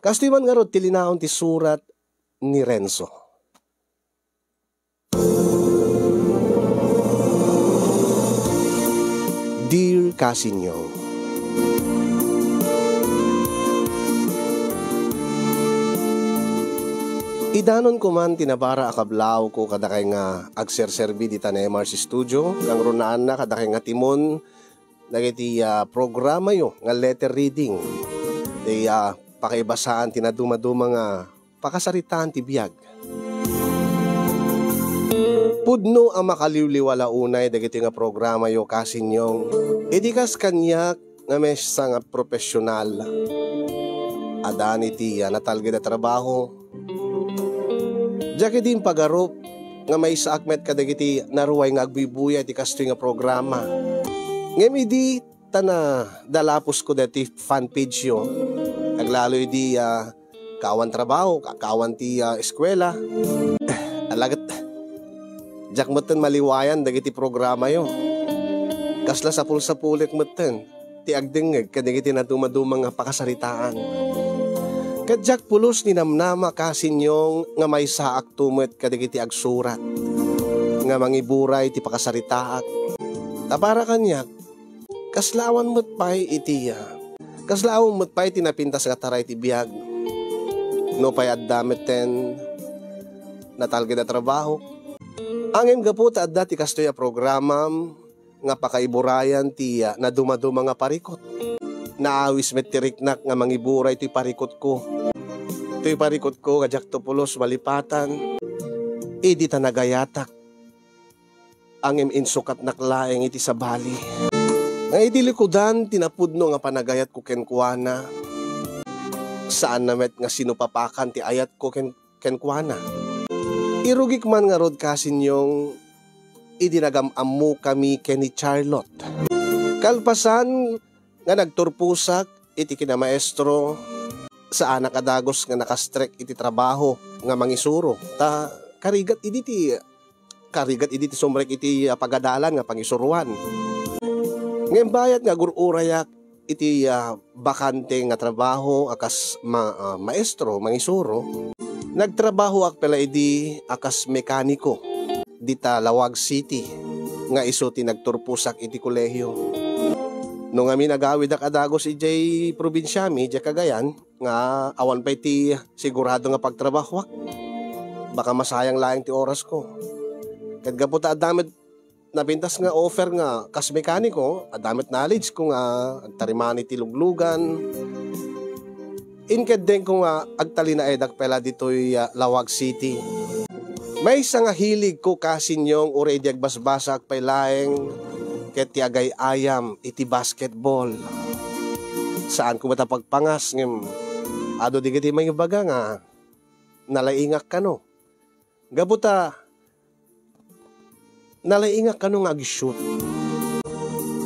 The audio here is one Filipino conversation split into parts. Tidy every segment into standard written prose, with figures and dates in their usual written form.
Kastoy man nga rod tilinaon ti surat ni Renzo. Dear Casinyong, idanon ko man tinabara akablaw ko kadakay nga agserserbi di tanemar si studio kang runaan na kadakay nga timon nagiti programa yo nga letter reading di pakibasan tinaduma-duma nga pakasaritaan ti biyag. Pudno ang makaliwliwala unay dagiti nga programa yo Casinyong. Idikas kanyak nga mesa nga profesional. Adan iti natalgid na trabaho. Diyaki din pagarup nga may saakmet kadagiti naruway nga agbibuya iti kastoy nga programa. Ngem idi tana dalapos ko dati fan page yo. Naglalo idi kawan trabaho, kawan ti eskwela. Alagat jak meten maliwayan dagiti programa yo. Kasla sapul-sapulik meten ti agdengeg kadagiti naduma-duma nga pakasaritaan. Kadyak pulos ni namnama Casinyong nga may saak tumet kadagiti agsurat nga mangiburay ti pakasaritaak. Tapara kanyak kaslawan met pay iti kaslawan met pay ti napintas nga taray ti biag. No pay addameten natalged na trabaho. Angem gaputa adda ti kastoy a programa nga pakaiburayan ti naduma-duma nga parikot. Naawis met tiriknak nga mangiburay ti parikot ko. Ito'y parikot ko kadyak topulos malipatan. Idi ta nagayatak. Angem insukat naklaeng iti sabali. Nga iti likudan tinapudno nga panagayat ko kenkuana. Saan namet nga sinupapakan ti ayat ko kenkuana. Irugik man nga rod Casinyong idinagamamu kami ken ni Charlotte. Kalpasan nga nagturpusak iti kinamaestro sa anak adagos nga nakastrek iti trabaho nga mangisuro. Ta karigat idi ti sumrek iti pagadalan nga pangisuruan. Ngem bayat nga gururayak iti bakante nga trabaho akas maestro mangisuro. Nagtrabaho ak pala idi akas mekaniko dita Lawag City nga iso ti nagturpusak iti kolehiyo. No nga mi nagawid ak adagos ijay probinsya mi ijay Cagayan nga awan pa iti sigurado nga pagtrabaho ak. Baka masayang laeng ti oras ko. Ket gaputa adamit napintas nga offer nga kas mekaniko, adamit knowledge ko nga agtarimani ti luglugan. Inked din ko nga agtalina edak pela dito'y Lawag City. May isa nga hilig ko Casinyong uri di agbasbasa ak pailaeng ket ti agay ayam iti basketball. Saan ko matapagpangas ngem ado digiti may baga nga nalaingak kano. Gabuta nalaingak kano nga ag-shoot.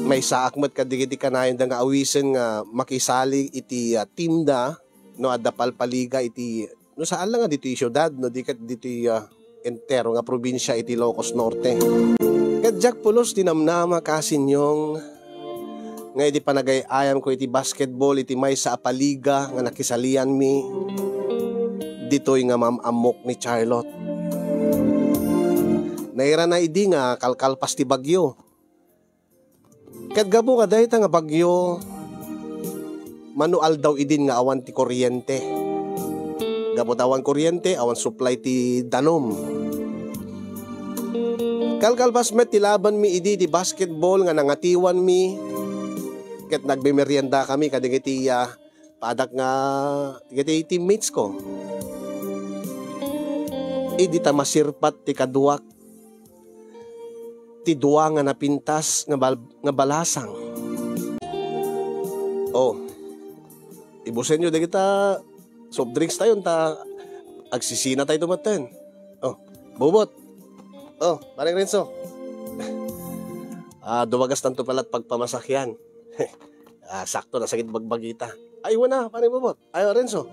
May saak met kadigiti kanayon da nga awisen nga makisali iti timda no adda palpaliga iti no saan lang nga diti syudad no diket diti entero nga probinsya iti Ilocos Norte. Kadyak pulos dinamnama Casinyong nga iti panagayayam ko iti basketball iti may sa apaliga nga nakisalian mi ditoy nga mamamok ni Charlotte. Naira na idi nga kalkalpas ti bagyo. Ket gabo nga dayta nga bagyo manual daw idin nga awan ti kuryente. Gabot awan kuryente, awan supply ti danom. Kalkalpas met ti laban mi idi di basketball nga nangatiwan mi. Ket nagbimeryenda kami kadigiti padak nga digiti teammates ko. Idi ta masirpat ti kaduak ti duwa nga napintas nga balasang. Oh, ibusen nyo, kita soft drinks tayo, agsisina tayo tumaten. Oh, bubot. Oh, parang Renzo. Dumagas tanto pala't pagpamasakyan. Sakto, nasakit bagbagita. Ay, wala, parang bubot. Ay, Renzo.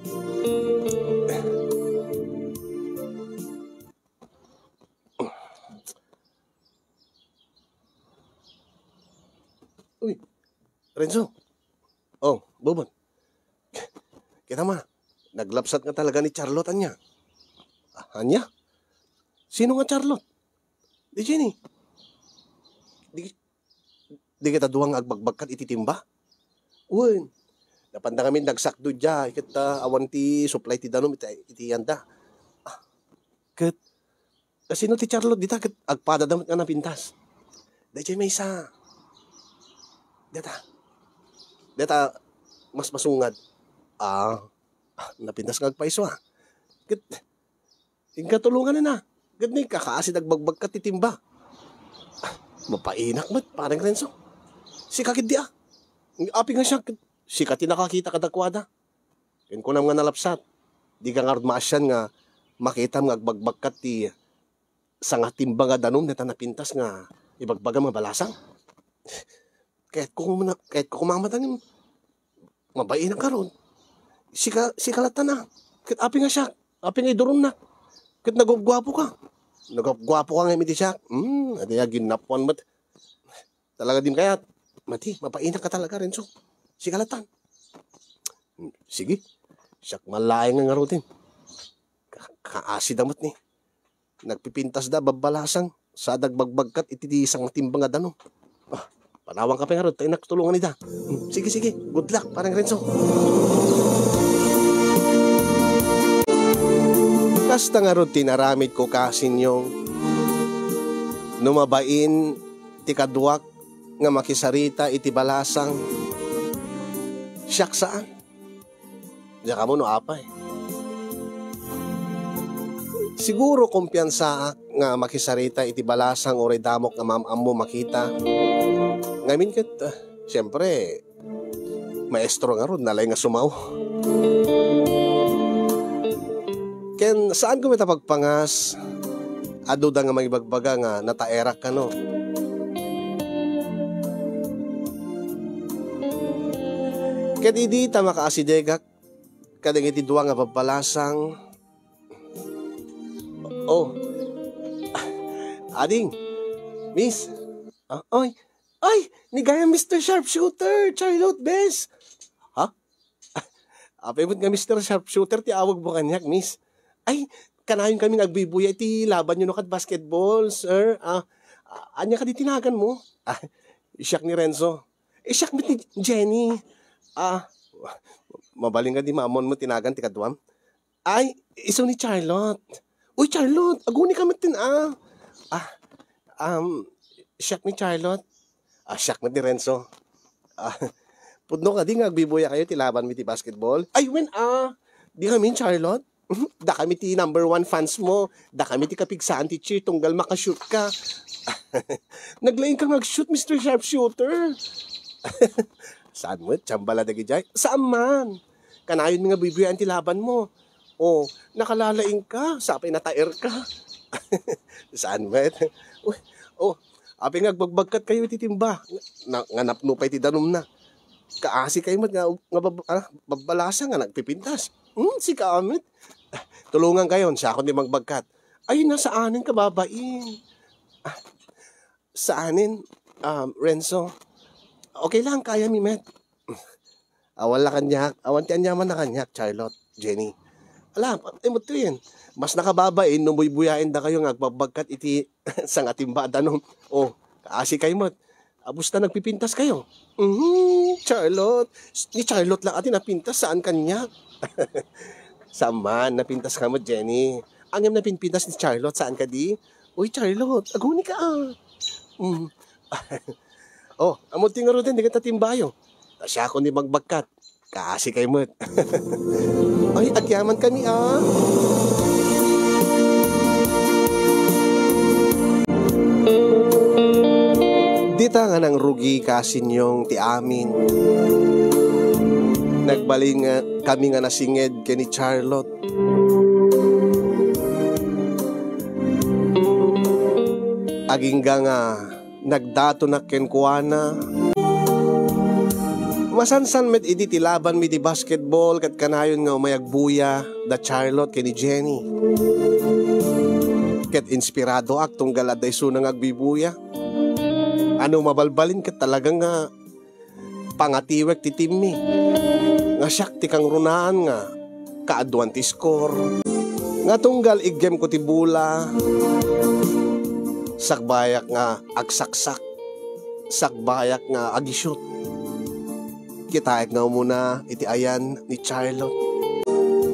Uy, Renzo. Oh, bubot. Kita ma, Naglapsat nga talaga ni Charlotte, anya. Anya? Sino nga Charlotte? Di Jenny. Di kita duwang agbagbagkat ititimba? Uy, napanda kami nagsakdo dya. Kita awan ti supply ti danom iti yanda. Kat, sino ti Charlotte dita? Kat agpadadamot nga napintas. Di Jenny may isa. Deta, mas masungad. Napintas nga agpaiso Kat, tulungan na. Kat ni kakaasid agbagbagkat titimba. Mapainak mat, parang Renzo. Si kakid di Api nga siya, si kati nakakita kadakwada. Yan ko nga nalapsat. Di ka nga maasyan nga makita nga agbagbagkat ti sa nga timba nga danom neta napintas nga ibagbaga mga balasang. Kahit ko kumamatan mabainak ka ron. Si kalatan na. Kahit api nga siya, api nga iduron na. Kahit nagugwapo ka. Nagugwapo ka nga imiti siya. Adi ginapuan mat. Talaga din kaya, mati, mapainak ka talaga Renzo. Si kalatan. Sige, siyak malaing nga ngarutin. Kaasid amat ni. Nagpipintas da babalasang sa dagbagbagkat iti isang timbang nga danom. Panawang ka pa nga ron, tayo nakatulungan nita. Sige, good luck, parang Renzo. Kasta nga ron, tinaramid ko kasin yung numabain ti kadwak nga makisarita iti balasang siyak saan? Diyan ka mo no apay. Siguro kumpiyansa nga makisarita iti balasang oray damok nga mamam mo makita. Ngamin kat, siyempre, maestro nga ron, nalay nga sumaw. Ken, saan ko pagpangas? Ado da nga magibagbaga nga nataerak ka no. Ken, idi ta makaasidegak, kadang iti duwa nga babalasang. Ading, miss, Ay, ni gaya Mr. Sharpshooter, Charlotte Bes. Apemot nga Mr. Sharpshooter, ti awag mo kanyak, miss. Ay, kanayon kami nagbibuya, iti laban nyo no kat basketball, sir. Anya ka di tinagan mo? Siyak ni Renzo. Siyak ni Jenny. Mabaling ka di maamon mo tinagan, ti kadwam. Ay, iso ni Charlotte. Uy, Charlotte, aguni ka matin, siyak ni Charlotte. Siyak na ni Renzo. Pudno ka di nga agbibuya kayo tilaban mi ti basketball. Ay, di kami Charlotte. Da kami ti number 1 fans mo. Da kami ti kapigsaan ti cheer tunggal makashoot ka. Naglaing ka mag-shoot, Mr. Sharpshooter. Saan mo? Tsambala dagi jay? Saan man? Kanayon mi nga bibuyaan ti laban mo. Nakalalaing ka. Sapay nataer ka. Saan mo? Api nga agbagbagkat kayo ititimba. Nganapno pa iti danom na. Kaasi kayo nga babalasa nga nagpipintas. Si Kaamit. Tulungan kayo, siya ako ni magbagkat. Ay, nasa anin ka babain. Sa anin, Renzo. Okay lang, kaya mi met. Wala kanyak. Awan ti anyaman na kanyak, Charlotte, Jenny. Alam, mo to yun. Mas nakababain, numuybuyain da kayo nga agbabagkat iti sa nga timba danom. Kaasi kayo mo. Busta nagpipintas kayo. Charlotte. Ni Charlotte lang ati napintas. Saan kanya? Saman, napintas ka mo, Jenny. Ang yung napinpintas ni Charlotte, saan ka di? Uy, Charlotte, aguni ka amuti nga ro din, di ka tatimbayo. Tasya ako ni magbagkat. Kaasi kayo mo. Ay, agyaman kami Dita nga nang rugi kasin yung ti amin. Nagbaling kami nga nasinged kay ni Charlotte. Agingga nga nagdato na kenkuana. Masansan met iti tilaban mi ti basketball kat kanayon nga umayagbuya da Charlotte kay ni Jenny. Ket inspirado ak tunggal aday sunang agbibuya. Ano mabalbalin ket talagang nga pangatiwek ti timmi. Nga siyak ti kang runaan nga kaadwan ti score. Nga tunggal igem ko ti bula. Sakbayak nga agsaksak. Sakbayak nga agishoot. Kitaek nga muna iti ayan ni Charlotte.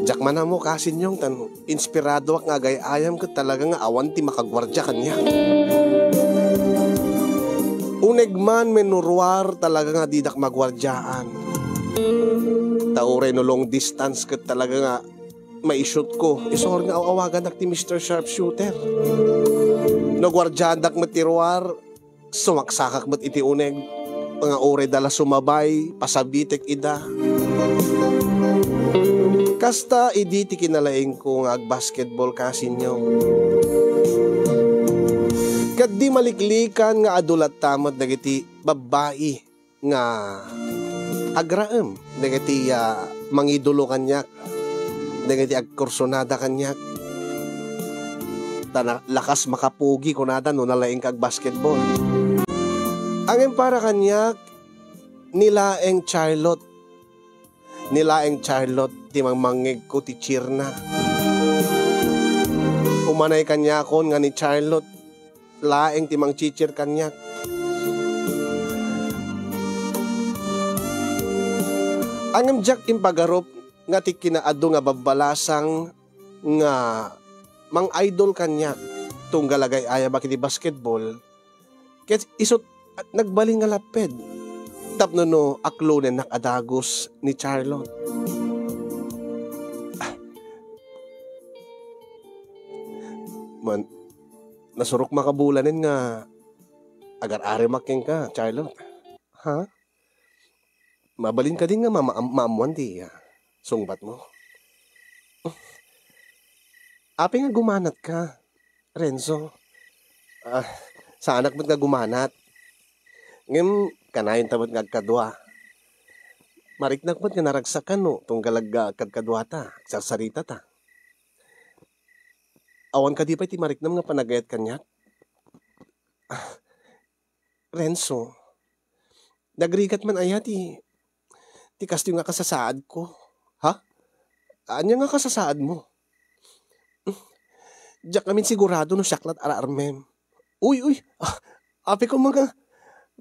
Jak man mo kasin yung tan inspirado ak nga gayayam ko talaga nga awan ti makagwardya kanya. Uneg man menurwar talaga nga didak magwardyaan. Taure no long distance ket talaga nga maishoot ko. Isor nga awagan ak ti Mr. Sharpshooter. No gwardyaan dak matirwar sumaksakak met iti uneg. Nga ore dala sumabay pasabitek ida. Kasta idi ti kinalaing ko nga ag-basketball kasinyo. Kat di maliklikan nga adulat tamad dagiti babae nga agraem dagiti mangidulo kanyak dagiti agkursonada kanyak. Lakas makapugi kunada no nalaing kag basketball. Angin para kanyak nilaeng Charlotte. Nilaeng Charlotte timang mangig ko ti Chirna. Umanay kanya kon nga ni Charlotte laeng timang chichir kanyak. Angam jak impagarup nga ti kinaado nga babalasang nga mang idol kanyak tunggalagay aya bakit basketball. Ket isot nagbaling nga laped. Tapno no aklonen nakadagos ni Charlotte. Man, nasurok makabulanin nga agar-are making ka, Charlotte. Ha? Mabalin ka din nga maamuan di sungbat mo. Api nga gumanat ka, Renzo. Sa anak mo't nga gumanat. Ngem, kanayon tamad nga agkadwa. Mariknak mo't nga naragsakan no, tunggalag kagkadwa ta, sarsarita ta. Awan ka di pa iti mariknam nga panagayat kanyak? Renzo, nagrigat man aya ti kasto nga kasasaad ko. Ha? Anya nga kasasaad mo? Diyak namin sigurado no syaklat ararmem. Uy, api ko mga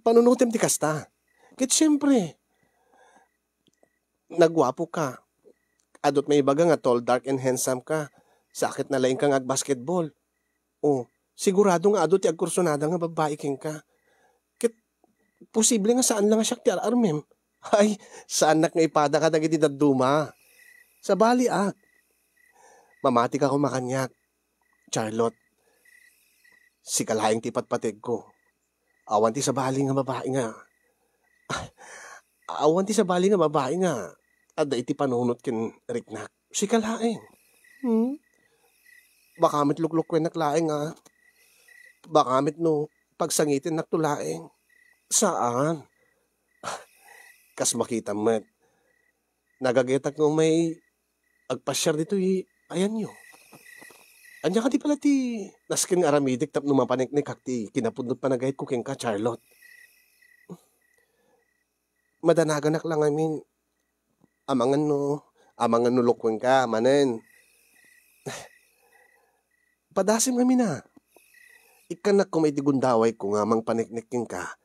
panunutim ti kasta. Kit syempre, nagwapo ka. Adot may ibaga nga tall, dark, and handsome ka. Sakit na laing kang ag-basketball. Sigurado nga adot ti agkursonada nga babae king ka. Kit, posible nga saan lang siya ti ararmem. Ay, saan nak nga ipada ka dagiti daduma. Sa bali mamati ka kumakanyak. Charlotte, si kalaing ti patpatig ko. Awan ti sa bali nga babae nga. Awan ti sa bali nga babae nga. Ada iti panunot kin riknak. Si kalaing. Bakamit lukluk kwen naklaing Bakamit no pagsangitin naktulaing. Saan? Kas makita met. Nagagetak no may agpasyar dito ayan nyo. Anya ka di pala ti naskin nga aramidik tap numapaniknik kak ti kinapundot pa nagahit ko king ka, Charlotte. Madanaganak lang amangan no lukweng ka, manen. Padasim kami na. Ikanak ko may digundaway ko nga mang panikniking ka.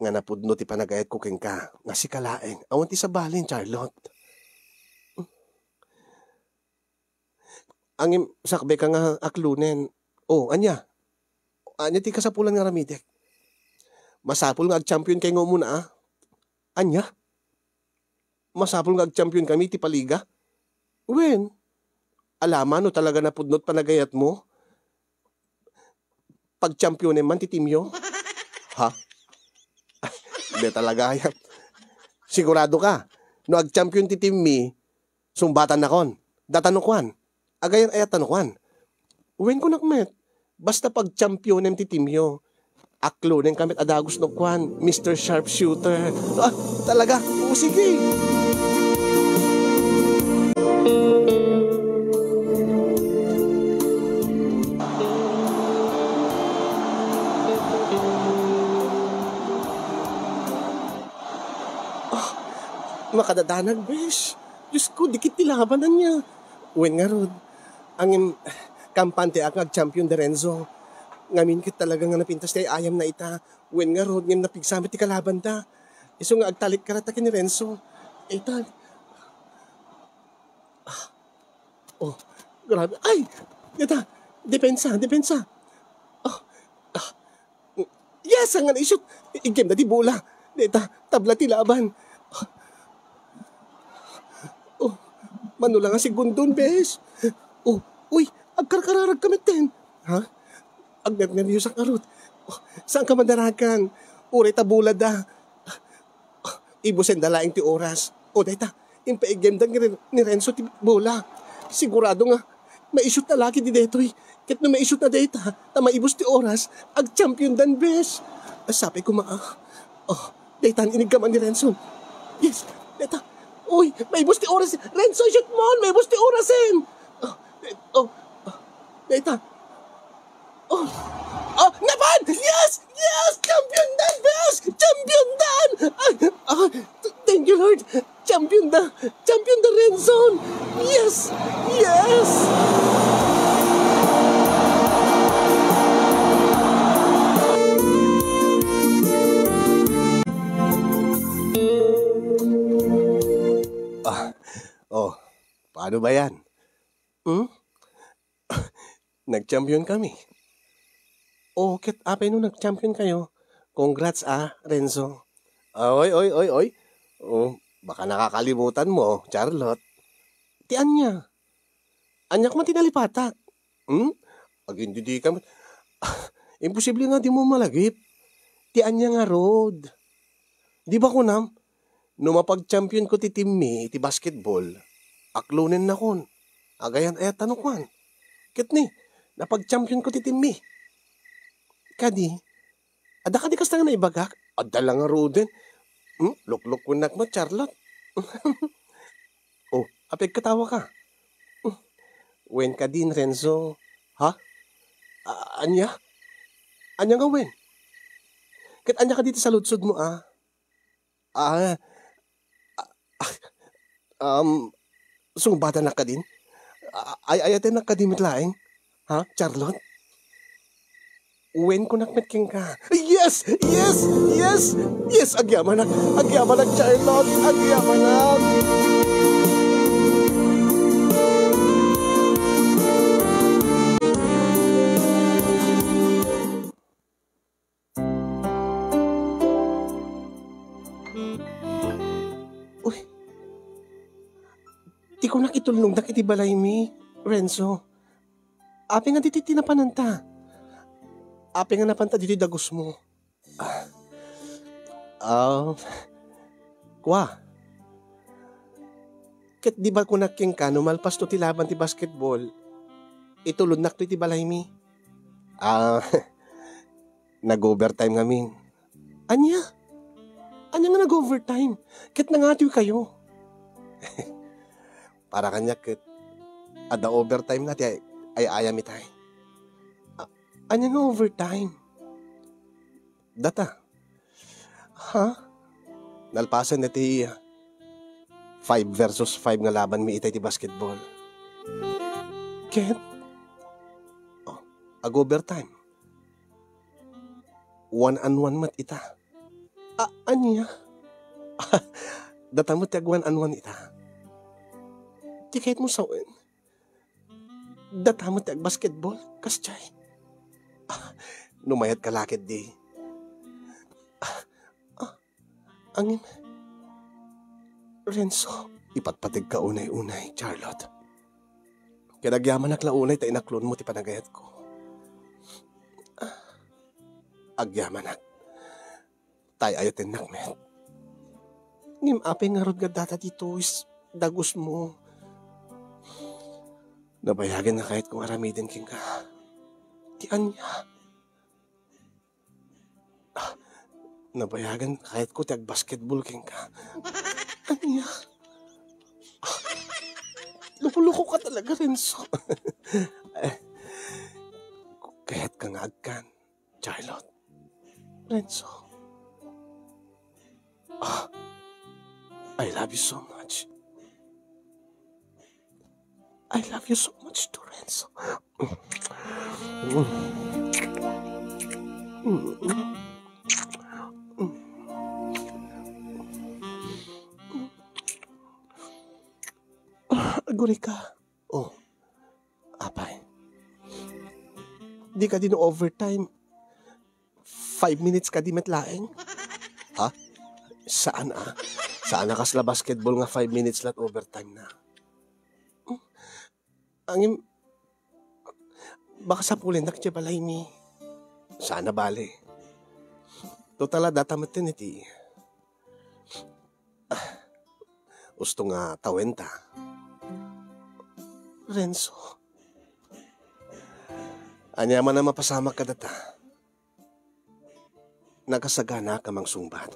Nga napudno ti panagayat ko king ka. Nga si kalaeng. Awan ti sabalin, Charlotte. Angim sakbe ka nga aklunen. Anya. Anya ti kasapulan nga ramitek. Masapul nga ag-champion kay nga muna Anya. Masapul nga ag-champion kami ti paliga. Wen. Alaman no talaga napudnot panagayat mo? Pag-championin man ti timyo? Ha? Hindi talaga yan. Sigurado ka. No ag-champion ti timmi, sumbatan na kon. Datanukwan. Agayan ay tanukwan. Uwin ko nakmet. Basta pag-championin ti timyo. Aklonin kamit adagos no kwan. Mr. Sharpshooter. Talaga? Sige. Makadadanag, besh. Diyos ko, dikit tilabanan niya. Wen nga rod, ang kampante ang champion de Renzo. Ngamin kit talaga nga napintas tayo ayam na ita. Wen nga rod, ngam napigsamit ti kalaban ta. Iso nga agtalik karata ni Renzo. Ita. Oh, grabe. Ay! Ita, depensa. Oh, yes, ang isot. Igem na di bola. Ita, tabla ti laban. Oh, manula nga segundon, bes. Oh, uy, agkarkararag kami ten. Ha? Agnerneryo sa karot. Oh, saan ka mandaragan? Uray tabula da. Ibusen dalaing ti oras. O, dayta, impaigem da ni Renzo ti bola. Sigurado nga, maisut na laki di detoy. Kit no maisut na dayta, na maibus ti oras, ag-champion dan, bes. Sabi ko oh, dayta, inig ka man ni Renzo. Yes, dayta, uy, maibus ti oras. Renzo, shoot mo, maibus ti orasin. Dayta. Napan! Yes! Champion dan, bes! Champion dan! Thank you, Lord. Champion da Renzo. Yes! Paano ba yan? Nag-champion kami. Kit apay nung nag-champion kayo. Congrats Renzo. Oy. Baka nakakalimutan mo, Charlotte. Ti Anya. Anya ko man tinalipatak. Pag hindi di ka imposible nga di mo malagip. Ti Anya nga road. Di ba kunam? No mapag-champion ko ti team mi, ti basketball, aklunin na kon. Agayan ayat tanukwan. Kit ni, napag-champion ko ti team mi. Kadi, ada ka di kas na naibagak? Ada lang nga road din. Lukluk ko mo, Charlotte. Apig katawa ka. Wen ka din, Renzo. Ha? Anya? Anya nga wen? Kat anya ka dito sa lutsod mo, Sungbata na ka din? Ayatin na ka din mitlaing? Ha, Charlotte? Wen ko nakmetking ka. Yes! Agyaman na, Charlotte. Agyaman na. Uy, di ko nakitulong na kitibalay mi, Renzo. Api nga diti tinapananta. Api nga napanta dito dagos mo. Kwa. Ket di ba kunaking ka, numalpas to ti laban ti basketball, itulod nak to ti balay mi. Nag-overtime ngamin. Anya nga nag-overtime. Ket nangatiw kayo. Para kanya ket, ada overtime na ti ay ayami tayo. Anya nga overtime? Data. Ha? Nalpasan na ti 5 versus 5 nga laban mi itay ti basketball. Ket? Ag-overtime. 1-on-1 mat ita. Anya? Data mo ti ag 1-on-1 ita. Di kahit mo sawin. Data mo ti ag basketball. Kasyay. Numayat ka lakit di. Angin. Renzo, ipatpatig ka unay-unay, Charlotte. Kinagyaman naklaunay ta inaklon mo ti panagayat ko. Agyaman nak. Tay ayotin nakmet. Ngim apay nga rod nga data dito is dagos mo. Nabayagan na kahit kung aramidin king ka. Ti Anya. Nabayagan kahit ko ti ag basketball king ka. Anya. Loko-loko ka talaga, Renzo. Kahit ka nga agkan, Charlotte. Renzo. I love you so much. I love you so much too, Renzo. Aguri ka. Oh, apay. Di ka din overtime. 5 minutes ka di metlaeng. Ha? Saan ah? Saan na kasla basketball nga 5 minutes lat overtime na? Angin, baka sa pulin nakitya balay mi. Sana bali. Totala data maternity. Gusto nga tawenta. Renzo. Anya man na mapasama ka data. Nakasagana ka mang sungbat.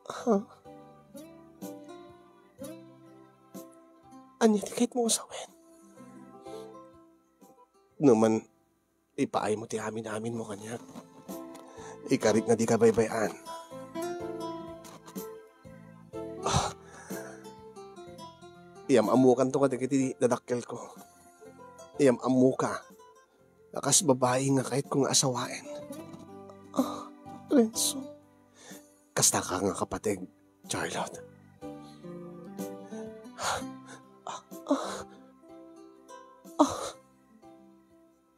Huh? Anya tikait mo usawin. Naman, ipaay mo ti amin mo kanya. Ikarit nga di ka baybayan. Iyam amukan to ka di dadakkel ko. Iyam amuka. Nakas babae nga kahit kung asawain. Renzo. Kasta ka nga kapatid, Charlotte.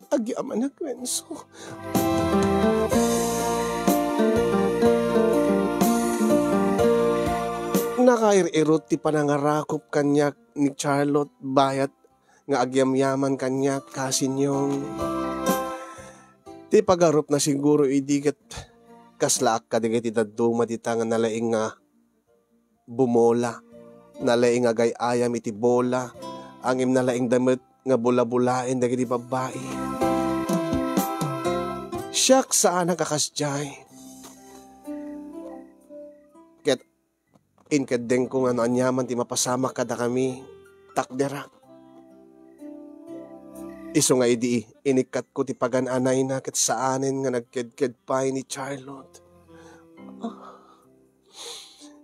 Agyaman na, Renzo. Nakair-irot ti panangarakop kanya ni Charlotte bayat nga agyamyaman kanya kasinyong. Ti pagarup na siguro idigat kaslaak ka digit itaduma ti nga nalaing nga bumola, nalaing nga gayayam iti bola, angim nalaing damit nga bula-bulain digit babae. Siyak saan nakakasjay. Ket inkadeng ko nga anyaman ti mapasama kada kami takdera. Iso nga idi inikat ko ti pagananay na ket saanin nga nagkedked pa ni Charlotte.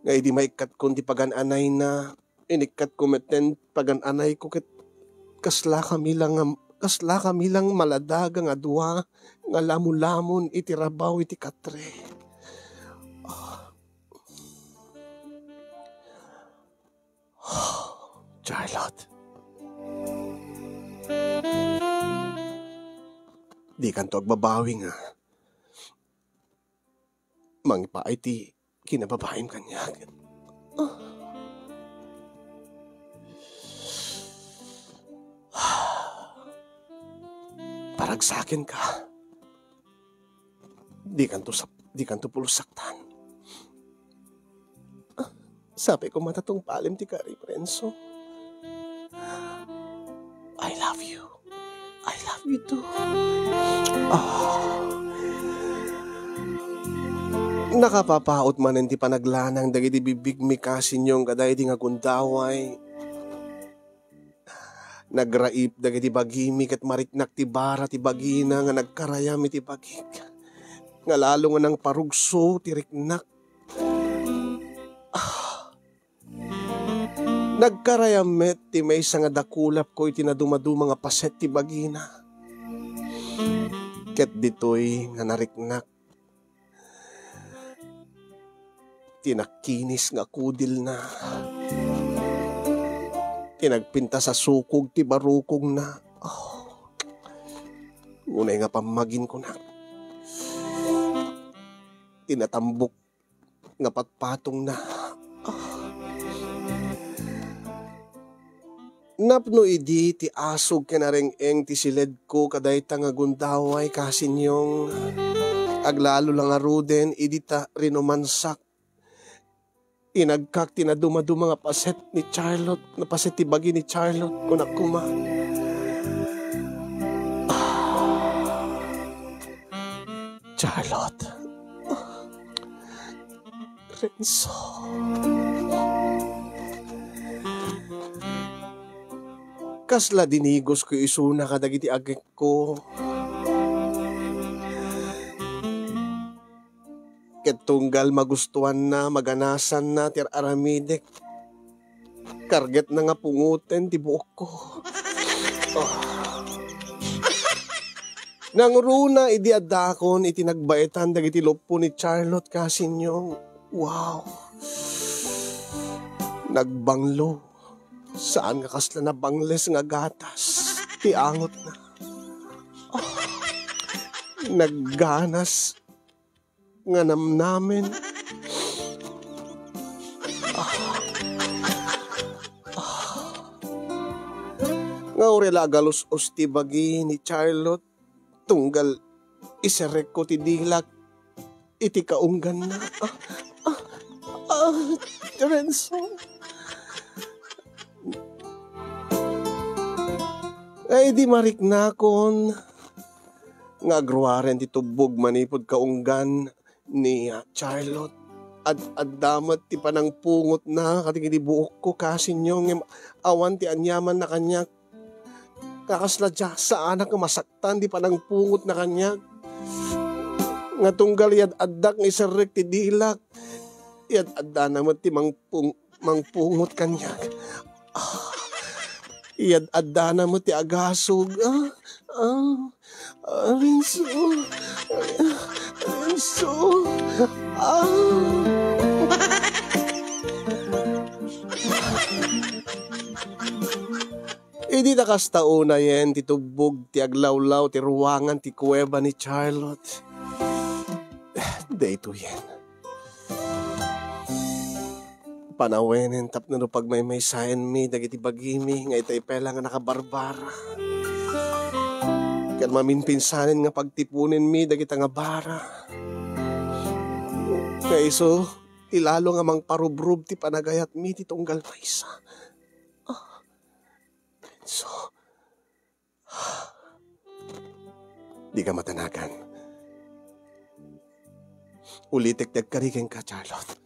Nga idi maikat ko ti pagananay na inikat ko meten pagananay ko ket kasla kami lang maladaga nga dua nga lamulamon iti rabaw iti katre. Charlotte. Di kanto agbabawi nga. Mangipa ay ti kinababaim kanya. Parag sa akin ka. Di kanto pulos saktan. Sabi ko matatong palim ti kari, Renzo. I love you. I love you too. Nakapapaot man ti panaglanang dagiti bibig mi kasinyong kaday di nga gundaway. Nagraip dagiti bagimi ket mariknak ti bara ti bagina nga nagkarayam iti bagik. Nga lalo nga nang parugso ti riknak. Nagkarayamet ti may nga dakulap ko iti nadumadu mga paset ti bagina. Ket ditoy nga nariknak. Tinakinis nga kudil na. Tinagpinta sa sukog ti barukog na. Ngunay nga pamagin ko na. Tinatambok nga patpatong na. Napno idi ti asog kenareng-eng ti siled ko kaday nga gundaway kasinyong aglalo lang aruden idi ta rinomansak. Inagkak tinadumadu mga paset ni Charlotte, na paset ti bagi ni Charlotte kung akuma. Charlotte. Renzo. Kasla dinigos ko isuna kadagiti agik ko. Ket tunggal magustuhan na, maganasan na, tir aramidek. Karget na nga punguten ti buok ko. Nang runa idi adakon iti nagbaitan dagiti lupo ni Charlotte Casinyong. Wow. Nagbanglo. Saan nga kasla na bangles nga gatas. Ti angot na. Nagganas nga namnamen. Nga urela galos-os ti bagi ni Charlotte. Tunggal iserek ko ti dilak iti kaunggan na. Renzo. Ay di mariknakon nga agruaren ti tubog manipod kaunggan ni Charlotte. At damat ti panangpungot na katigiti buok ko Casinyong awan ti anyaman na kanya. Kakasla dya sa anak nga masaktan di panangpungot na kanya. Nga tunggal yad addak ng isarek ti dilak. Yad adda naman ti mangpungot kanya. Yad adda naman ti agasog. Renzo. Renzo. Idi nakastao na yen ti tubog ti aglawlaw ti ruwangan ti kuweba ni Charlotte. Dayto yen. Panawenen tapno no pag may sayan mi dagiti bagimi nga itay pela nga nakabarbara. Kat maminpinsanin nga pagtipunin mi dagiti nga bara. Kaiso ilalo nga mang parubrub ti panagayat mi ti tunggal maysa. So, di ka matanagan. Ulitik nagkarigeng ka, Charlotte.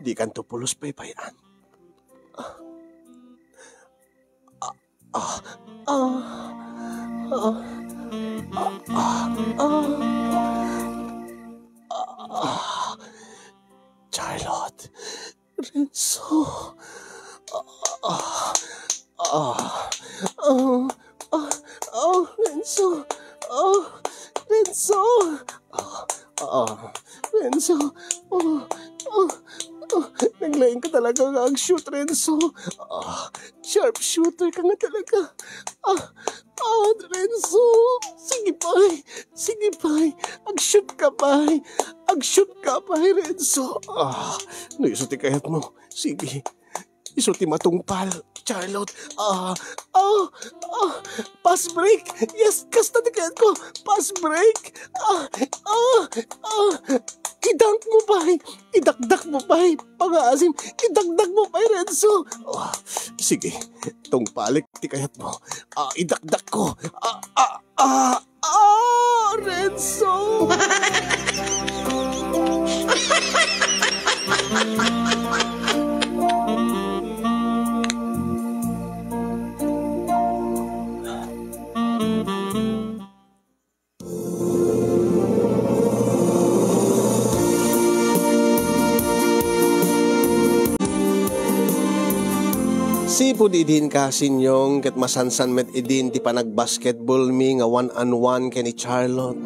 Di kan tupulos paypayan. Charlotte, Renzo. Renzo. Renzo. Renzo. Naglaing ka talaga nga ag-shoot, Renzo. Sharp shooter ka nga talaga. Renzo. Sige pa'y. Sige pa'y. Ag-shoot ka pa'y. Ag-shoot ka pa'y, Renzo. Naisuti kayat mo. Sige. Isuti matungpal, Charlotte. Pass break. Yes, kasta di kayat ko. Pass break. Idunk mo pa'y. Idakdak mo pa'y. Pang-aasim. Idakdak mo pa'y, Renzo. Sige. Tungpalik ti kayat mo. Idakdak ko. Renzo. Sipod idin Casinyong ket masansan met idin ti panagbasketball mi nga 1-on-1 ken ni Charlotte.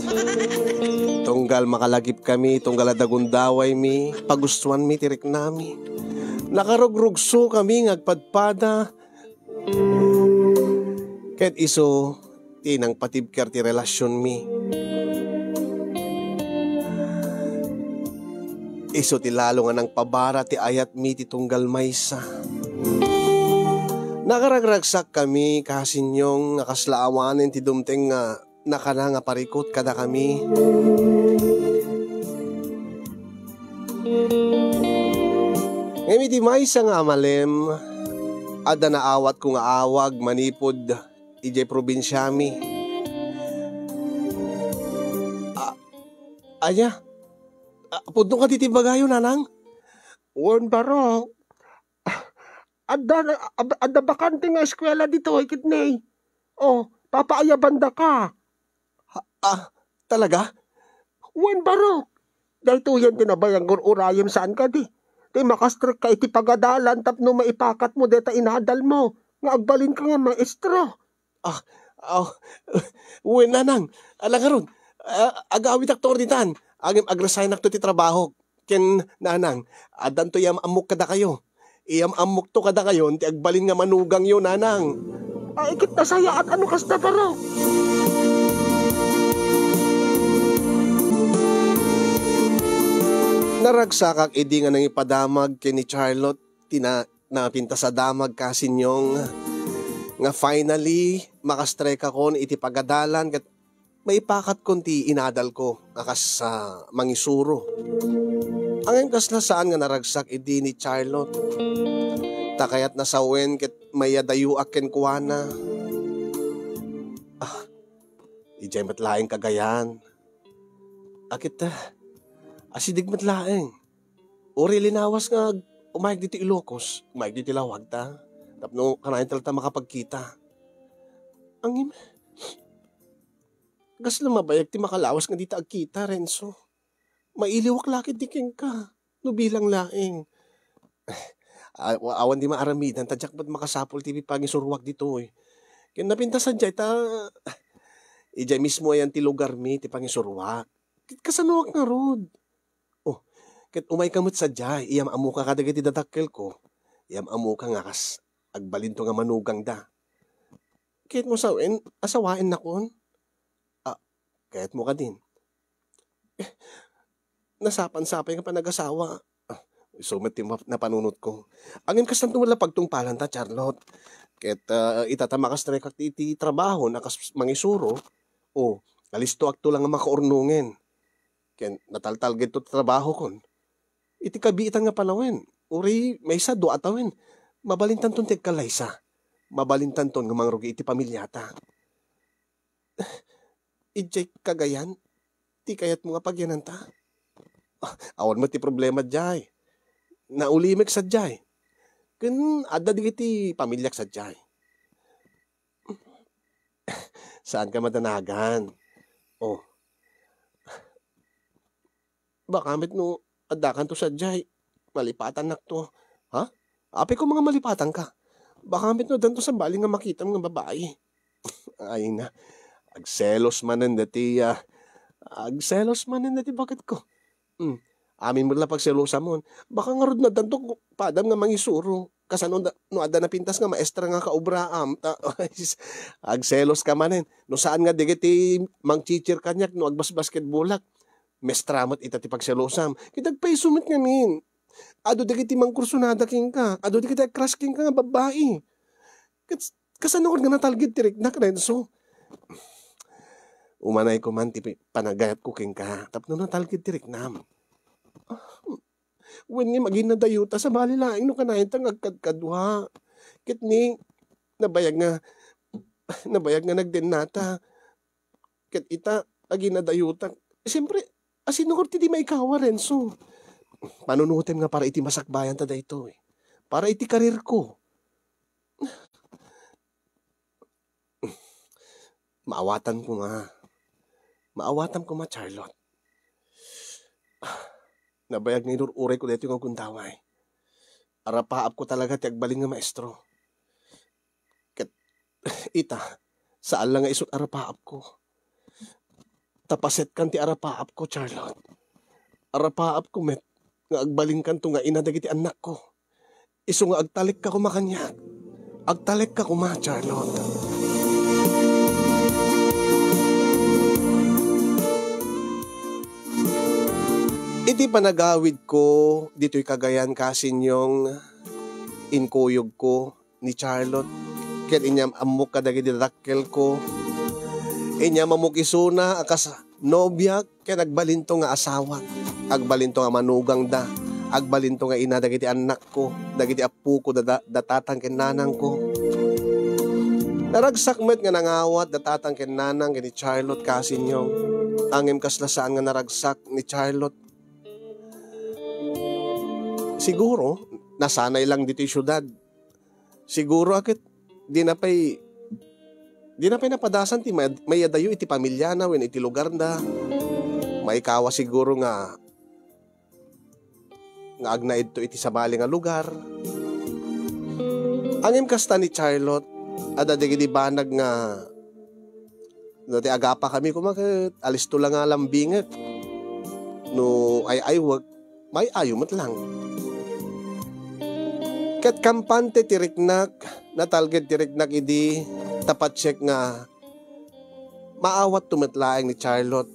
Tunggal makalagip kami, tunggal adagundaway mi, pagustuhan mi tirik nami. Nakarugrugso kami ngagpadpada. Ket iso tinang patibker ti relasyon mi. Iso ti lalo nga nang pabara ti ayat mi ti tunggal maysa. Nakaragragsak kami Casinyong nakaslaawanin ti dumteng nga nakana nga parikot kada kami. Ngayon ti maysa nga amalem ada naawat ko nga awag manipod ijay probinsyami. Anya? Pudno ka titibagayo nanang? Wan baro. Ada bakante nga eskwela dito, ikitney. Papaayabanda ka. Talaga? Wan baro. Dahil to yan tinabayang urayam saan ka di. Ti makastrik ka iti pagadalan tapno maipakat mo deta inadal mo. Nga agbalin ka nga maestro. Aw, uwi nanang, alang karon, agawit aktor ditan, agim agrasign akto ti trabaho, ken nanang, adan to yam amok kada kayo, iyam amok to kada kayo, ti agbalin nga manugang yo nanang. Ikit na saya at ano kasta paro. Naragsakak idi nga nang ipadamag ken ni Charlotte, napinta sa damag kasinyong, nga finally, makastrek ako iti pagadalan kat maipakat konti inadal ko akas sa mangisuro. Ang engkas na saan nga naragsak idi ni Charlotte. Takayat nasawen ket mayadayu aken kuana. Ijay matlaeng kagayan. Akit asidig matlaeng. Uri linawas nga umayag dito Ilocos, umayag dito Lawag ta. Tapno kanayin talata makapagkita. Ang gas lumabayag ti makalawas nga dita agkita, Renzo. Mailiwak lakit di king ka. No bilang laing. Awan di maaramidan, tadyak ba't makasapol ti pangisurwag dito eh. Kaya napintasan dyan, ijay mismo yan ti lugar mi, ti pangisurwag. Kasanuak nga rod. Kat umay kamot sa dyan, iyam amo ka kadagay ti dadakkel ko. Iyam amo ka nga kas agbalin to nga manugang da. Kahit mo asawain na kon. Kahit mo ka din. Nasapan-sapay nga pa nag-asawa. Sumat na panunot ko. Angin kas nang tumula pagtungpalan ta, Charlotte. Kahit itatama kas na iti trabaho na kas mangisuro. Alisto akto lang nga makaurnungen. Kaya nataltal gito trabaho kon. Iti kabiitan nga panawin. Uri, may isa do atawin. Mabalintan ton tig kalaysa. Mabalintan ton nga mangrugi iti pamilyata. Ijay kagayan, ti kayat mo nga pagyanan ta. Awan mo ti problema jay. Naulimik sa jay. Kun adda digiti pamilyak sa jay. Saan ka madanagan? Bakamit no adakan to sa jay. Malipatan nak to. Ha? Api ko mga malipatan ka. Baka ambit no danto sa baling nga makita mga babae. Ay na. Agselos manen dati. Agselos manen dati bakit ko? Amin mo lang pagselosa mo. Baka nga rod na danto padam nga mangisuro. Kasano no ada na pintas nga maestra nga kaubraam. Agselos ka manen. No saan nga digiti mangchichir kanyak no agbas basketballak. Mestramot itati pagselosam. Kitagpay sumit nga min. Ado digiti mangkursunada king ka. Ado digiti crush king ka nga babae. Kasanukod nga natalgid tirik na Renzo. Umanay ko man ti panagayat ko king ka. Tapno natalgid tirik nam. When nga maging nadayuta sa balilaing no kanayin tang agkadkadwa. Kitni nabayag nga nagdenata. Kit ita agi nadayuta. Siyempre asinukod ti di maikawa Renzo. Panunutin nga para iti masakbayan tada ito eh. Para iti karir ko. Maawatan ko nga, Charlotte. Nabayag nga inururay ko dito yung agundaway. Arapaap ko talaga ti agbaling nga maestro. Ket, ita, saan lang nga isot arapaap ko. Tapaset kan ti arapaap ko, Charlotte. Arapaap ko, met. Nga agbaling kan to nga inadagiti anak ko. Iso nga agtalik ka kumakanya. Agtalik ka kuma, Charlotte. Iti panagawid ko, dito'y kagayan kasinyong inkuyog ko ni Charlotte. Kaya inyam amok kadagiti dakkel ko. Inyam amok isuna akas nobya kaya nagbalinto nga asawa. Agbalinto nga manugang da. Agbalinto nga ina dagiti anak ko. Dagiti apu ko datatang kinanang ko. Naragsak nga nangawat datatang kinanang ni Charlotte kasinyong. Angim kaslasaan nga naragsak ni Charlotte. Siguro, nasanay lang dito yung syudad. Siguro akit, di na pa'y napadasan ti may adayo iti pamilya na wen iti lugar na. May kawa siguro nga nga agnaid to iti sabali nga lugar. Angim kasta ni Charlotte, ada digidi banag nga dati agapa kami kumakit, alis to lang nga lambinget. No ay wag, may ayumat lang. Kat kampante tiriknak, natalged tiriknak idi, tapat check nga maawat tumatlaeng ni Charlotte.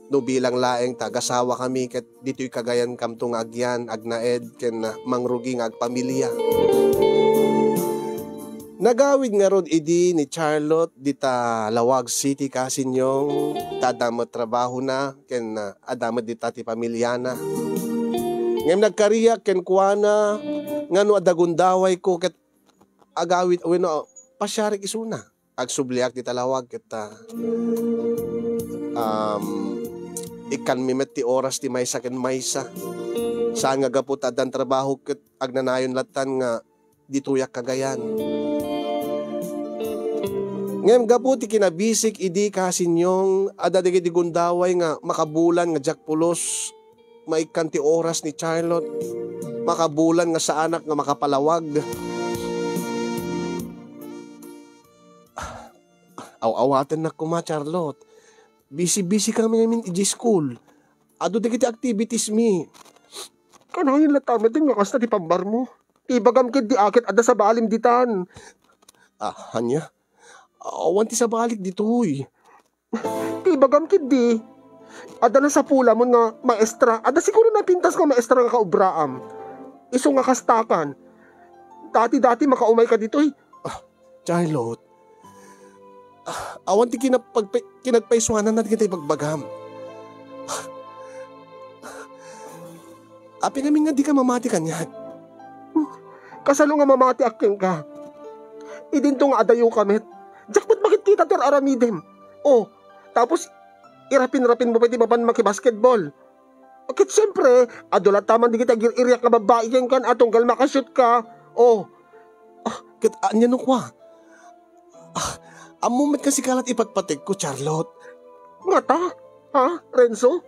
No bilang laeng tagasawa kami ket dito'y kagayan kamtong agyan agnaed ken mangrugi nga agpamilya. Nagawid nga rod idi ni Charlotte dita Lawag City kasinyong tadamot trabaho na ken adamot dita ti pamilya na. Ngem nagkariyak ken kuana ngano adagundaway ko ket agawid wenno pasyarik isuna agsubliak dita Lawag ket ikan mimet ti oras ti maysa ken maysa. Saan nga gapot adan trabaho ket agnanayon latan nga dituyak kagayan. Ngem gapot ti kinabisik idi kasinyong ada digiti gundaway nga makabulan nga jakpulos maikan ti oras ni Charlotte. Makabulan nga sa anak nga makapalawag. Aw-awatan na kuma Charlotte. Busy kami ngayon i school. Ado di kiti activities mi. Kanahin latama din nga kasta ti pambar mo. Ibagam kid di akit ada sa balim ditan. Hanya? Awan ti sa balik ditoy. Ibagam kid di. Ada na sa pula mo nga maestra. Ada siguro na pintas nga maestra nga kaubraam. Iso nga kastakan. Dati makaumay ka ditoy. Charlotte. Awan ti kinagpaisuanan natin kita ipagbagam. Api namin nga di ka mamati kanyan. Kasalo nga mamati aking ka. Idinto nga adayo kamit. Jakpat bakit kita ter aramidem? Tapos irapin mo pwede baban makibasketball. Bakit siyempre, adolat taman di kita iriyak na babae yan kan atong gal makashoot ka. Kat anya nung kwa? Amumat kasi kalat ipagpatik ko, Charlotte. Nga ta? Ha, Renzo?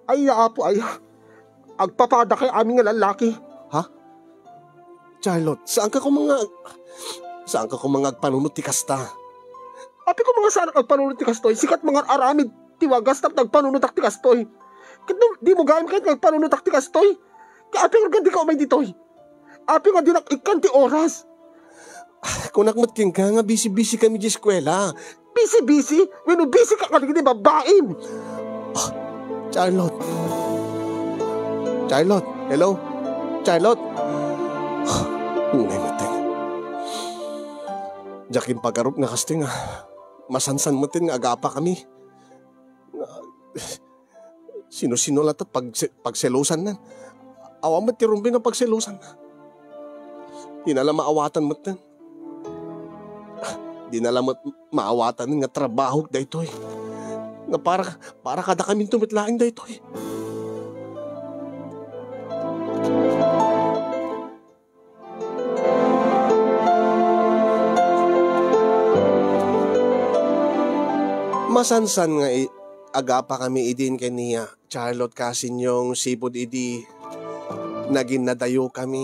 Ay, apo, ay. Agpapada kay aming nga lalaki. Ha? Charlotte, saan ka ko mga agpanunot ti kasta? Api ko mga saan agpanunot ti kastoy, sikat mga aramid, tiwagas tap nagpanunot ti kastoy. Di mo gayam kahit nagpanunot ti kastoy. Kaya api nga di ka umay ditoy. Api nga di nakikan ti oras. Kung nakmatking ka nga, busy kami di eskwela. Busy? Weno busy ka kalagi di babaim. Charlotte, hello? Charlotte? Unay mateng. Jakin pagkarup nga kasting masansan mo tin nga agapa kami. Sino-sino lahat pagselusan na. Awamat ti rumbi nga pagselusan na. Di na lang maawatan mo tin. Di na lang maawatan nga trabaho daytoy. Nga para kada kami tumitlaing daytoy. Masansan nga agapa kami idin kaniya Charlotte kasinyong sipod idi naging nadayo kami.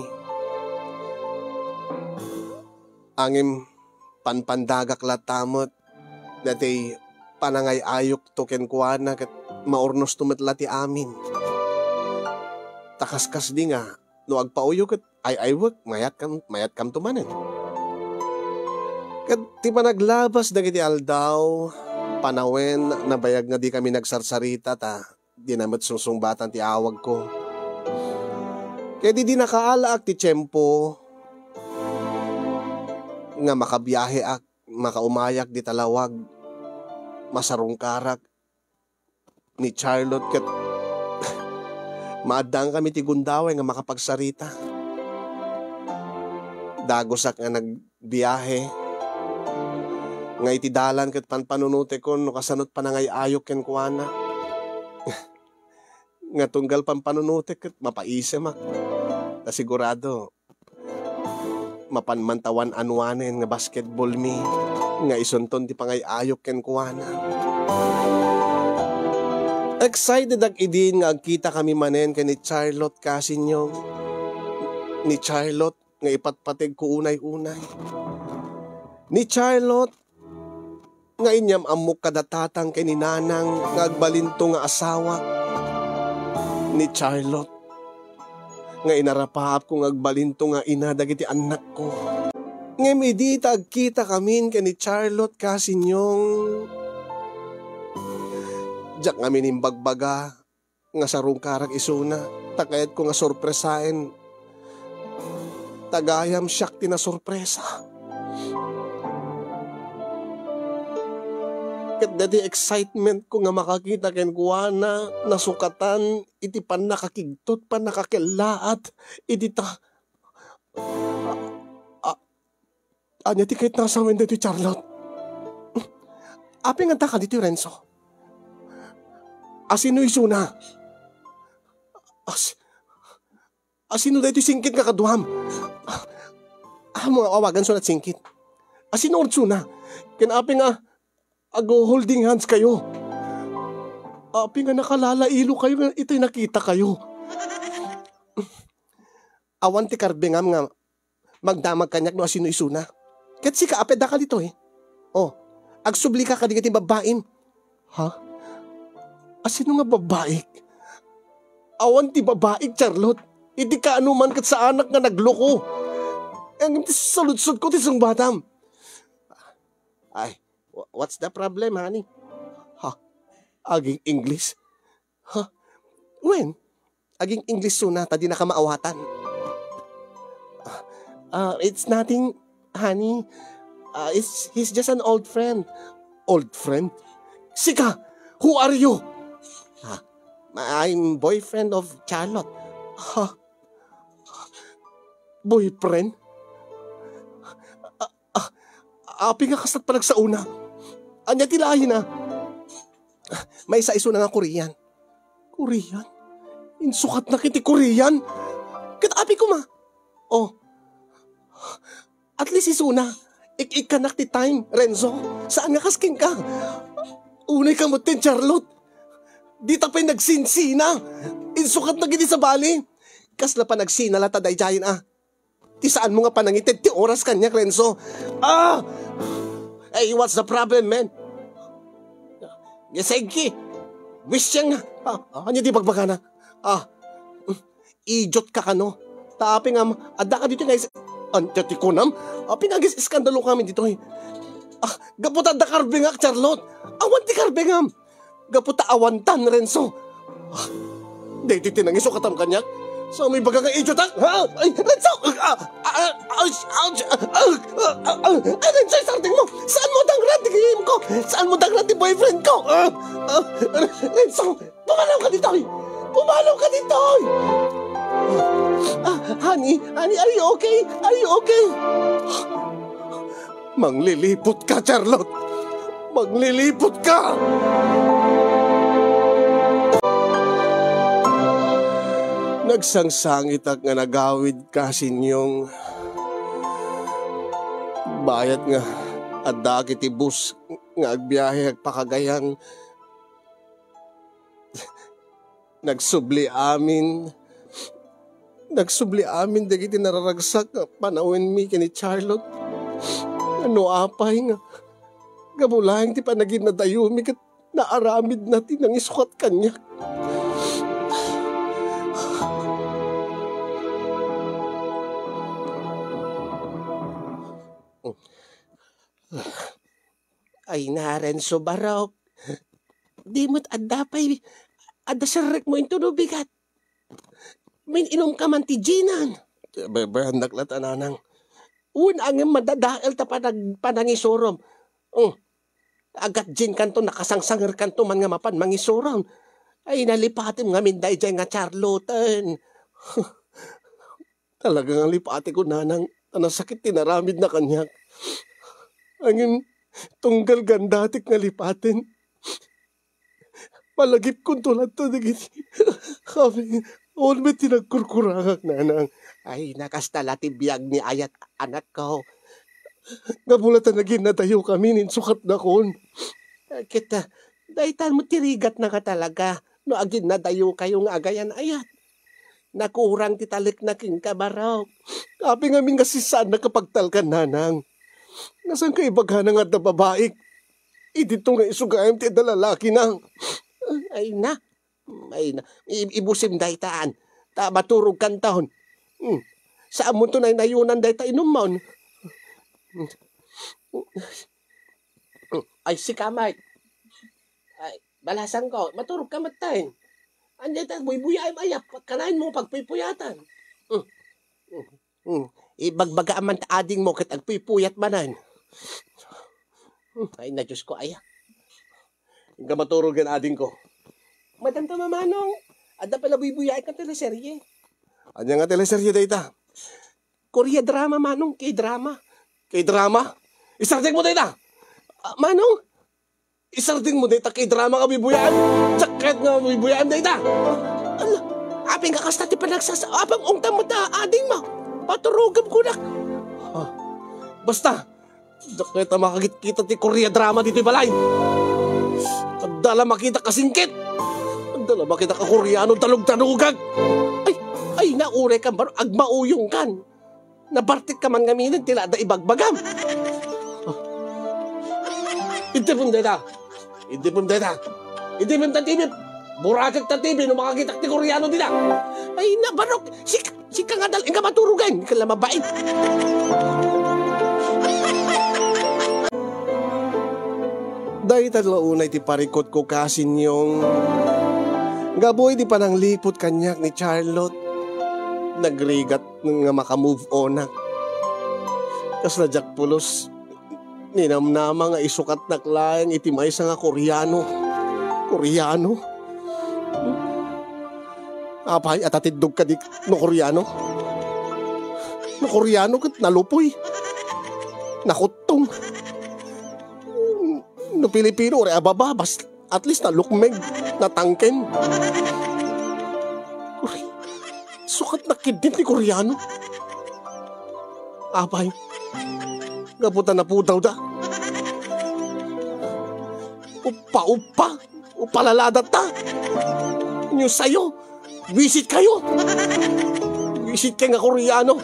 Angim panpandagak latamot dati panangay ayok token kuana ket maurnos tumetla ti amin. Takaskas di nga no agpauyo ket ay wag mayat kam tumanen. Ket ti panaglabas dagiti aldaw panawen nabayag nga di kami nagsarsarita ta di namat susungbatan ti awag ko. Kaya di nakaalaak ti tiyempo nga makabiyahe makaumayak di Talawag masarungkarak ni Charlotte ket maadang kami ti gundaway nga makapagsarita. Dagosak nga nagbiyahe nga iti dalan ket panpanunute kon no kasanot panangay ayok ken kuana. Nga tunggal panpanunute ket mapaisem na sigurado mapanmantawan anwanen nga basketball mi nga isunton ti pangay ayok ken kuana. Excited ag idin nga agkita kami manen kay ni Charlotte kasinyo. Ni Charlotte nga ipatpatig ko unay-unay. Ni Charlotte nga inyam amok kadatatang kay ni Nanang nga agbalinto nga asawa. Ni Charlotte nga inarapahap ko nga agbalinto nga ina dagiti anak ko. Ngem idi agkita kami kay ni Charlotte kasinyong diyak kami nimbagbaga nga sarong karag isuna. Takayat ko nga sorpresain. Tagayam siyak na sorpresa. Ket dati excitement ko nga makakita ken kuana nasukatan iti pan nakakigtot pan nakakilaat iti ta anya ti kahit nasawen dito Charlotte. Api nga ta ka dito Renzo. Asino isuna? Asino dito singkit nga kaduham? Mga awagan sunat singkit. Asino ortsuna? Kinapi nga ago holding hands kayo. Api nga nakalalailo kayo nga ito'y nakita kayo. Awan ti karbengam nga magdamag kanyak no asino isuna. Ket si kaaped da ka dito eh. Oh, agsubli ka kadigiti babaim. Ha? Asino nga babaik? Awan ti babaik, Charlotte. Hindi ka anuman kat sa anak nga nagloko. Ang saludsod ko ti sang batam. Ay, what's the problem, honey? Ha? Aging English? Ha? When? Aging English suna, tadi na ka maawatan. It's nothing, honey. He's just an old friend. Old friend? Sika, who are you? I'm boyfriend of Charlotte. Ha? Boyfriend? Api nga kasat pa nagsauna. Anya tilahin na. May isa-iso na nga Korean. Korean? Insukat na kiti Korean? Kitapi ko ma. Oh. At least isuna. Ik-ikanak ti time, Renzo. Saan nga kasking ka? Unay ka mo tin, Charlotte. Di tapay nagsinsina. Insukat na gini sa bali. Kasla pa nagsinala ta dayjayin ah. Ti saan mo nga panangited ti oras kanya, Renzo. Ah! Hey, what's the problem, man? Yasegki. Wish yang anya di bagbagana. Idiot ka kano. Tapi nga, adda ka dito guys. Antya ti kunam. Pinagis iskandalo kami dito eh. Gaputa da karbengak, Charlotte. Awan ti karbengam. Gaputa awantan, Renzo. Dito tinangiso katam kanyak. So may baga kang idiot ha? Ay, Renzo! Renzo, starting mo! Saan mo dangran di game ko? Saan mo dangran di boyfriend ko? Renzo, pumalaw ka dito! Pumalaw ka dito! Honey, are you okay? Are you okay? Manglilipot ka, Charlotte! Manglilipot ka! Nagsangsangit at nga nagawid kasinyong bayat nga at dakit ibus nga agbiyahe ag pakagayang nagsubli amin dagiti nararagsak panawin mi kini Charlotte ano apay nga gabulayang ti panagin na dayumi kat naaramid natin ang isukat kanya. Ay Renzo Barok, di mo't adapay, adasarek mo yung tunubigat. Min inom ka man ti Ginan. Bebe, naklat ananang. Ang madadael ta panangisurom. Agat Gin kanto, nakasangsanger kanto man nga mapan mangisurom. Ay nalipatim nga minday dyan nga Charlotte. Talagang lipati ko nanang, sakit tinaramid na kanyak. Angin, tunggal gandatik nga lipatin. Palagip kong tulad to digiti. Kami, all may tinagkurkurangak nanang. Ay, nakastala ti biyag ni ayat anak ko. Ngabulatan na ginatayo kami, ninsukat na kon. Kita, daitan mo tirigat na ka talaga. No agin na dayo kayong agayan ayat. Nakurang titalik na king kabaraw. Kapi nga min nga si saan nakapagtalkan nanang. Nasaan kayo baga na nga da babaik? Idito nga isugayam ti da lalaki nang. Ay na. Ibusim daytaan. Ta maturog kan taon. Saan mo to na nayunan dayta inumon? Ay si kamay. Ay, balasan ko. Maturog ka matayin. Andiyan tayo, buy-buyay ayap. Kanain mo pagpipuyatan. Ibagbaga man ading mo kat agpipuyat manan. Ay na Diyos ko, ayak. Hingga maturog yan ading ko. Madam Tamamanong, ada pala buy-buyay ka teleserye. Anya nga teleserye dayta? Korea drama, Manong. K-drama. K-drama? Isarding mo dayta? Manong? Isarding mo dayta K-drama ka bibuyaan? Sakit nga bibuyaan dayta? Ala, aping kakasta ti apang ungtang mo ta, ading mo. Paturugam ko na. Basta, sakit na makakita ti Korea drama dito balay. Kadala makita kasingkit. Kadala makita ka Koreano talog-tanugag. Ay, naure ka baro, agmauyong kan. Nabartik ka man ngaminan, tila da ibagbagam. Hindi pong data. Hindi pong data. Hindi pong tatibip. Burakag tatibip, nung makakita ti Koreano dila. Ay, nabarok. Sika nga dal, nga maturugan. Ika lang mabait. Dahil tatlo unay ti parikot ko kasin yung gaboy di pa nang lipot kanyak ni Charlotte. Nagrigat nga makamove on na. Kas na Jack Pulos, ninamnama nga isukat na klayang itimay sa nga Koreano. Koreano? Apay, atatidog ka di no Koreano? No Koreano kat nalupoy. Nakutong. No Pilipino, ore abababas. At least nalukmeg, natangken. Sukat na kidnit ni Koreano. Apay, gaputan na po daw da. Upa, upalaladat ta. Nyo sa'yo, visit kayo. Visit kayo nga Koreano.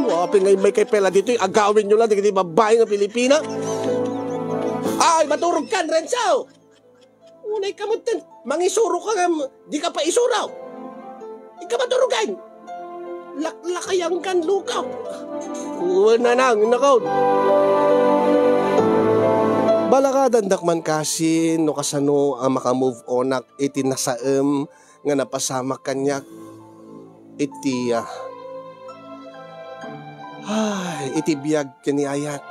Wapi ngayon may kay pela dito, agawin nyo lang, di babae ng Pilipina. Ay, maturog ka, Renzo. Unay kamutan, mangisuro ka nga, di ka pa isuraw. Ika maturugan. Lakayang kan lukaw. Uwan na nakaw. Balakadandak man kasi no kasano ang makamove onak iti nasaem nga napasama kanyak iti iti biyag kani ayat.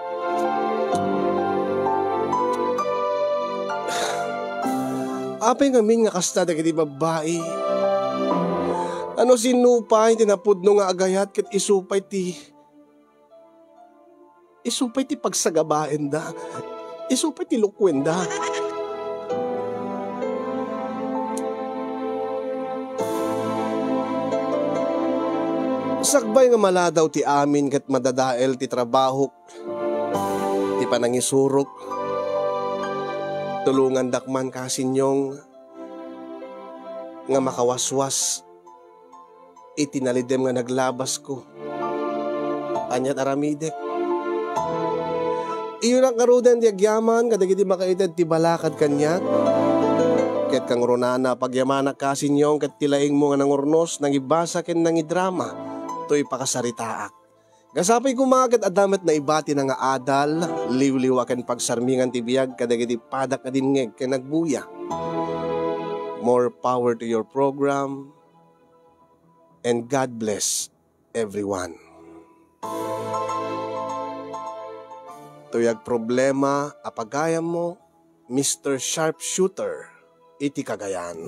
Apay ngamin nga kasta dagiti babae. Ano sinupay, tinapudno nga agayat, kit isupay ti pagsagabaen da. Isupay ti lukwen da. Sakbay nga maladaw ti amin kat madadael ti trabaho. Ti panangisurok. Tulungan dakman kasinyong nga makawaswas. Itinalidem nga naglabas ko. Anyat aramidek. Iyon ang karudan di agyaman, kadagiti makaitad ti balakad kanyak. Ket kang ronana pagyamana kasinyong ket tilaing mo nga nangurnos, nangibasa ken nangidrama, to'y pakasaritaak. Gasapay kumagat adamet na ibati na nga adal, liwliwa ken pagsarmingan ti biyag, kadagiti padak na dingeg ken nagbuya. More power to your program. And God bless everyone. Tuyag problema, apagayam mo, Mr. Sharpshooter, iti Cagayan.